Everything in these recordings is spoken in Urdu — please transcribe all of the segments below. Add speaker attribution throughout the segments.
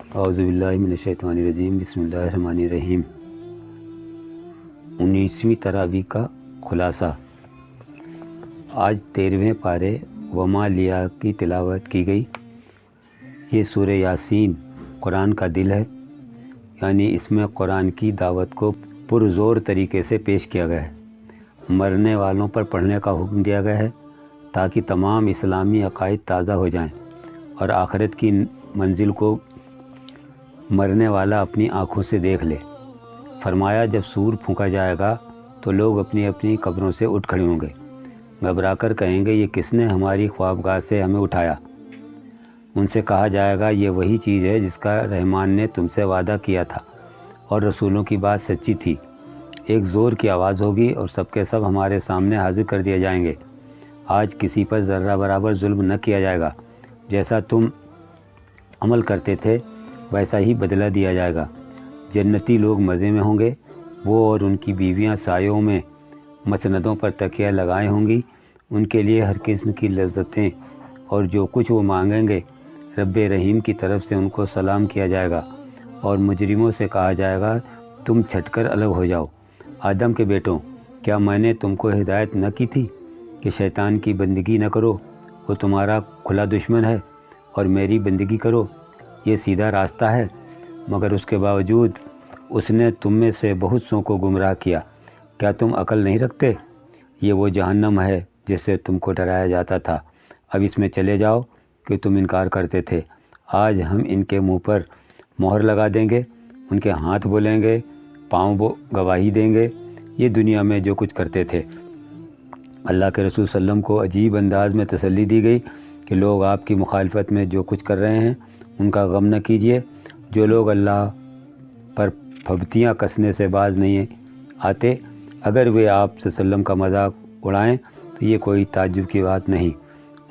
Speaker 1: اعوذ باللہ من الشیطان الرجیم، بسم اللہ الرحمن الرحیم۔ 19ویں تراویح کا خلاصہ۔ آج 13ویں پارے وما لیا کی تلاوت کی گئی۔ یہ سورہ یاسین قرآن کا دل ہے، یعنی اس میں قرآن کی دعوت کو پرزور طریقے سے پیش کیا گیا ہے۔ مرنے والوں پر پڑھنے کا حکم دیا گیا ہے تاکہ تمام اسلامی عقائد تازہ ہو جائیں اور آخرت کی منزل کو مرنے والا اپنی آنکھوں سے دیکھ لے۔ فرمایا جب سور پھونکا جائے گا تو لوگ اپنی اپنی قبروں سے اٹھ کھڑے ہوں گے، گھبرا کر کہیں گے یہ کس نے ہماری خوابگاہ سے ہمیں اٹھایا؟ ان سے کہا جائے گا یہ وہی چیز ہے جس کا رحمان نے تم سے وعدہ کیا تھا اور رسولوں کی بات سچی تھی۔ ایک زور کی آواز ہوگی اور سب کے سب ہمارے سامنے حاضر کر دیے جائیں گے۔ آج کسی پر ذرہ برابر ظلم نہ کیا جائے گا، جیسا تم عمل کرتے تھے ویسا ہی بدلہ دیا جائے گا۔ جنتی لوگ مزے میں ہوں گے، وہ اور ان کی بیویاں سایوں میں مسندوں پر تکیہ لگائے ہوں گی۔ ان کے لیے ہر قسم کی لذتیں اور جو کچھ وہ مانگیں گے رب رحیم کی طرف سے ان کو سلام کیا جائے گا، اور مجرموں سے کہا جائے گا تم چھٹ کر الگ ہو جاؤ۔ آدم کے بیٹوں، کیا میں نے تم کو ہدایت نہ کی تھی کہ شیطان کی بندگی نہ کرو؟ وہ تمہارا کھلا دشمن ہے، اور میری بندگی کرو، یہ سیدھا راستہ ہے۔ مگر اس کے باوجود اس نے تم میں سے بہت سوں کو گمراہ کیا۔ کیا تم عقل نہیں رکھتے؟ یہ وہ جہنم ہے جس سے تم کو ڈرایا جاتا تھا۔ اب اس میں چلے جاؤ کہ تم انکار کرتے تھے۔ آج ہم ان کے منہ پر مہر لگا دیں گے، ان کے ہاتھ بولیں گے، پاؤں گواہی دیں گے، یہ دنیا میں جو کچھ کرتے تھے۔ اللہ کے رسول صلی اللہ علیہ وسلم کو عجیب انداز میں تسلی دی گئی کہ لوگ آپ کی مخالفت میں جو کچھ کر رہے ہیں ان کا غم نہ کیجیے۔ جو لوگ اللہ پر پھبتیاں کسنے سے باز نہیں آتے، اگر وہ آپ صلی اللہ علیہ وسلم کا مذاق اڑائیں تو یہ کوئی تعجب کی بات نہیں،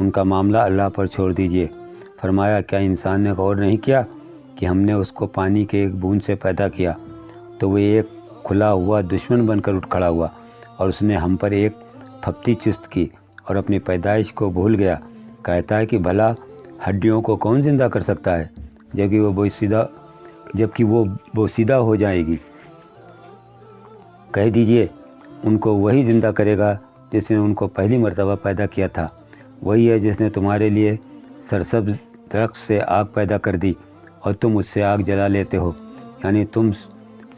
Speaker 1: ان کا معاملہ اللہ پر چھوڑ دیجیے۔ فرمایا کیا انسان نے غور نہیں کیا کہ ہم نے اس کو پانی کے ایک بوند سے پیدا کیا تو وہ ایک کھلا ہوا دشمن بن کر اٹھ کھڑا ہوا، اور اس نے ہم پر ایک پھپتی چست کی اور اپنی پیدائش کو بھول گیا۔ کہتا ہے کہ بھلا ہڈیوں کو کون زندہ کر سکتا ہے جبکہ وہ بوسیدہ ہو جائے گی؟ کہہ دیجئے ان کو وہی زندہ کرے گا جس نے ان کو پہلی مرتبہ پیدا کیا تھا۔ وہی ہے جس نے تمہارے لیے سرسبز درخت سے آگ پیدا کر دی اور تم اس سے آگ جلا لیتے ہو، یعنی تم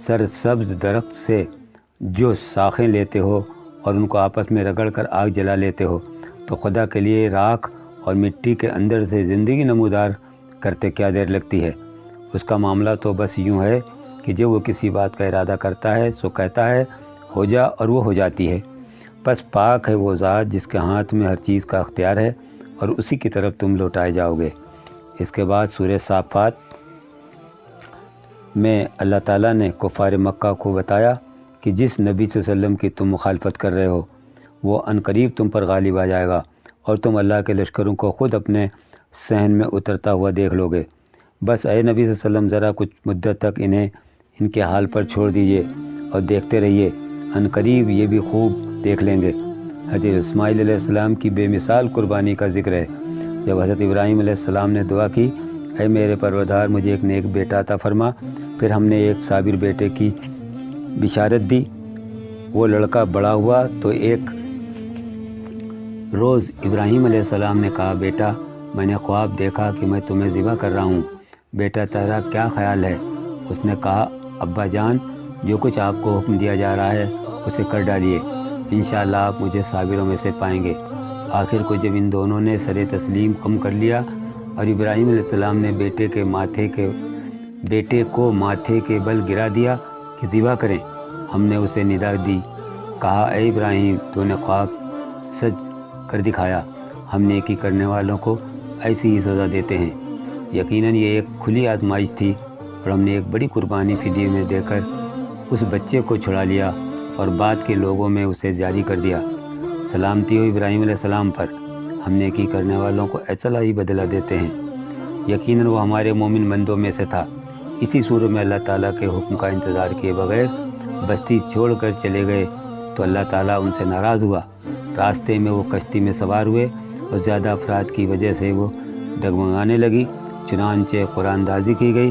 Speaker 1: سرسبز درخت سے جو شاخیں لیتے ہو اور ان کو آپس میں رگڑ کر آگ جلا لیتے ہو، تو خدا کے لیے راکھ اور مٹی کے اندر سے زندگی نمودار کرتے کیا دیر لگتی ہے؟ اس کا معاملہ تو بس یوں ہے کہ جب وہ کسی بات کا ارادہ کرتا ہے سو کہتا ہے ہو جا، اور وہ ہو جاتی ہے۔ بس پاک ہے وہ ذات جس کے ہاتھ میں ہر چیز کا اختیار ہے، اور اسی کی طرف تم لوٹائے جاؤ گے۔ اس کے بعد سورہ صافات میں اللہ تعالیٰ نے کفار مکہ کو بتایا کہ جس نبی صلی اللہ علیہ وسلم کی تم مخالفت کر رہے ہو وہ عنقریب تم پر غالب آ جائے گا، اور تم اللہ کے لشکروں کو خود اپنے صحن میں اترتا ہوا دیکھ لو گے۔ بس اے نبی صلی اللہ علیہ وسلم ذرا کچھ مدت تک انہیں ان کے حال پر چھوڑ دیجئے اور دیکھتے رہیے، عنقریب یہ بھی خوب دیکھ لیں گے۔ حضرت اسماعیل علیہ السلام کی بے مثال قربانی کا ذکر ہے۔ جب حضرت ابراہیم علیہ السلام نے دعا کی اے میرے پروردگار مجھے ایک نیک بیٹا عطا فرما، پھر ہم نے ایک صابر بیٹے کی بشارت دی۔ وہ لڑکا بڑا ہوا تو ایک روز ابراہیم علیہ السلام نے کہا بیٹا میں نے خواب دیکھا کہ میں تمہیں ذبح کر رہا ہوں، بیٹا تیرا کیا خیال ہے؟ اس نے کہا ابا جان جو کچھ آپ کو حکم دیا جا رہا ہے اسے کر ڈالیے، انشاءاللہ آپ مجھے صابروں میں سے پائیں گے۔ آخر کو جب ان دونوں نے سر تسلیم کم کر لیا اور ابراہیم علیہ السلام نے بیٹے کو ماتھے کے بل گرا دیا کہ ذبح کریں، ہم نے اسے ندا دی، کہا اے ابراہیم تو نے خواب سچ کر دکھایا، ہم نیکی کرنے والوں کو ایسی ہی سزا دیتے ہیں۔ یقیناً یہ ایک کھلی آزمائش تھی، اور ہم نے ایک بڑی قربانی فدیے میں دے کر اس بچے کو چھڑا لیا اور بعد کے لوگوں میں اسے جاری کر دیا۔ سلامتی ہو ابراہیم علیہ السلام پر، ہم نیکی کرنے والوں کو ایسا ہی بدلہ دیتے ہیں۔ یقیناً وہ ہمارے مومن بندوں میں سے تھا۔ اسی صورت میں اللہ تعالیٰ کے حکم کا انتظار کیے بغیر بستی چھوڑ کر چلے گئے تو اللہ تعالیٰ ان سے ناراض ہوا۔ راستے میں وہ کشتی میں سوار ہوئے اور زیادہ افراد کی وجہ سے وہ ڈگمگانے لگی، چنانچہ قرآن اندازی کی گئی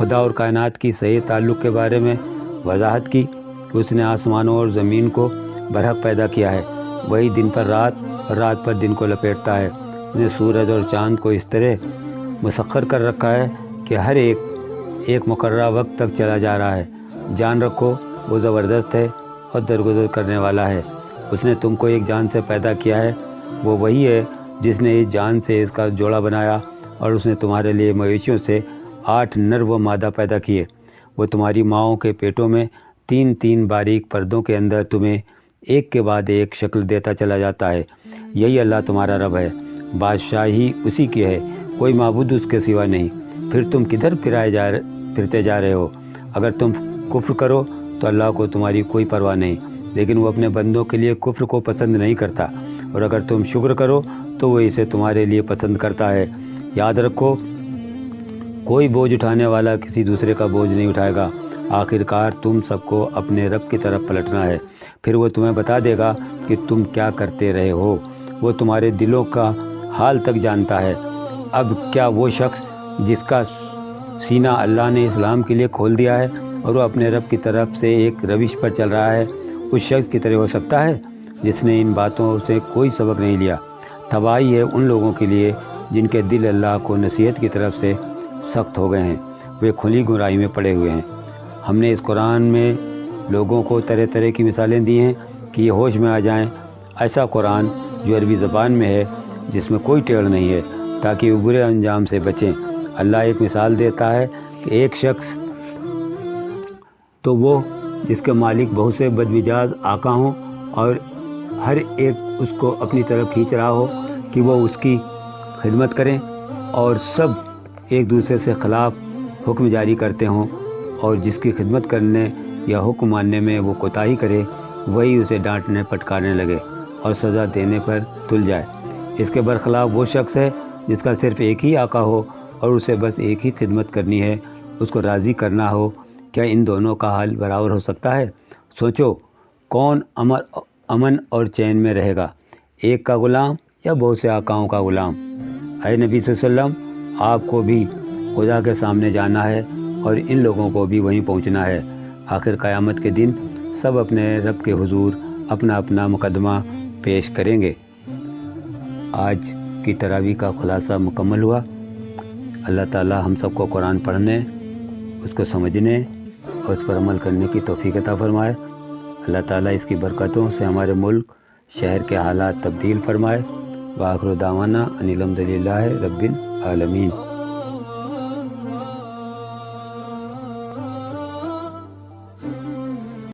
Speaker 1: خدا اور کائنات کی صحیح تعلق کے بارے میں وضاحت کی کہ اس نے آسمانوں اور زمین کو برحق پیدا کیا ہے، وہی دن پر رات اور رات پر دن کو لپیٹتا ہے۔ اس نے سورج اور چاند کو اس طرح مسخر کر رکھا ہے کہ ہر ایک مقررہ وقت تک چلا جا رہا ہے۔ جان رکھو وہ زبردست ہے اور درگزر کرنے والا ہے۔ اس نے تم کو ایک جان سے پیدا کیا ہے، وہ وہی ہے جس نے اس جان سے اس کا جوڑا بنایا، اور اس نے تمہارے لیے مویشیوں سے 8 نر و مادہ پیدا کیے۔ وہ تمہاری ماؤں کے پیٹوں میں 3 باریک پردوں کے اندر تمہیں ایک کے بعد ایک شکل دیتا چلا جاتا ہے۔ یہی اللہ تمہارا رب ہے، بادشاہی اسی کی ہے، کوئی معبود اس کے سوا نہیں۔ پھر تم کدھر پھرتے جا رہے ہو؟ اگر تم کفر کرو تو اللہ کو تمہاری کوئی پرواہ نہیں، لیکن وہ اپنے بندوں کے لیے کفر کو پسند نہیں کرتا، اور اگر تم شکر کرو تو وہ اسے تمہارے لیے پسند کرتا ہے۔ یاد رکھو کوئی بوجھ اٹھانے والا کسی دوسرے کا بوجھ نہیں اٹھائے گا۔ آخر کار تم سب کو اپنے رب کی طرف پلٹنا ہے، پھر وہ تمہیں بتا دے گا کہ تم کیا کرتے رہے ہو۔ وہ تمہارے دلوں کا حال تک جانتا ہے۔ اب کیا وہ شخص جس کا سینہ اللہ نے اسلام کے لیے کھول دیا ہے اور وہ اپنے رب کی طرف سے ایک روش پر چل رہا ہے، اس شخص کی طرح ہو سکتا ہے جس نے ان باتوں سے کوئی سبق نہیں لیا؟ تباہی ہے ان لوگوں کے لیے جن کے دل اللہ کو نصیحت کی طرف سے سخت ہو گئے ہیں، وہ کھلی گمراہی میں پڑے ہوئے ہیں۔ ہم نے اس قرآن میں لوگوں کو طرح طرح کی مثالیں دی ہیں کہ یہ ہوش میں آ جائیں۔ ایسا قرآن جو عربی زبان میں ہے، جس میں کوئی ٹیڑھ نہیں ہے، تاکہ وہ برے انجام سے بچیں۔ اللہ ایک مثال دیتا ہے کہ ایک شخص تو وہ جس کے مالک بہت سے بدمزاج آقا ہوں اور ہر ایک اس کو اپنی طرف کھینچ رہا ہو کہ وہ اس کی خدمت کریں، اور سب ایک دوسرے سے خلاف حکم جاری کرتے ہوں، اور جس کی خدمت کرنے یا حکم ماننے میں وہ کوتاہی کرے، وہی اسے ڈانٹنے پٹکارنے لگے اور سزا دینے پر تل جائے۔ اس کے برخلاف وہ شخص ہے جس کا صرف ایک ہی آقا ہو اور اسے بس ایک ہی خدمت کرنی ہے، اس کو راضی کرنا ہو۔ کیا ان دونوں کا حال برابر ہو سکتا ہے؟ سوچو، کون امن اور چین میں رہے گا، ایک کا غلام یا بہت سے آقاؤں کا غلام؟ اے نبی صلی اللہ علیہ وسلم، آپ کو بھی خدا کے سامنے جانا ہے اور ان لوگوں کو بھی وہیں پہنچنا ہے۔ آخر قیامت کے دن سب اپنے رب کے حضور اپنا اپنا مقدمہ پیش کریں گے۔ آج کی تراویح کا خلاصہ مکمل ہوا۔ اللہ تعالی ہم سب کو قرآن پڑھنے، اس کو سمجھنے اور اس پر عمل کرنے کی توفیق عطا فرمائے۔ اللہ تعالیٰ اس کی برکتوں سے ہمارے ملک شہر کے حالات تبدیل فرمائے۔ وآخر دعوانا ان الحمد للہ رب العالمین۔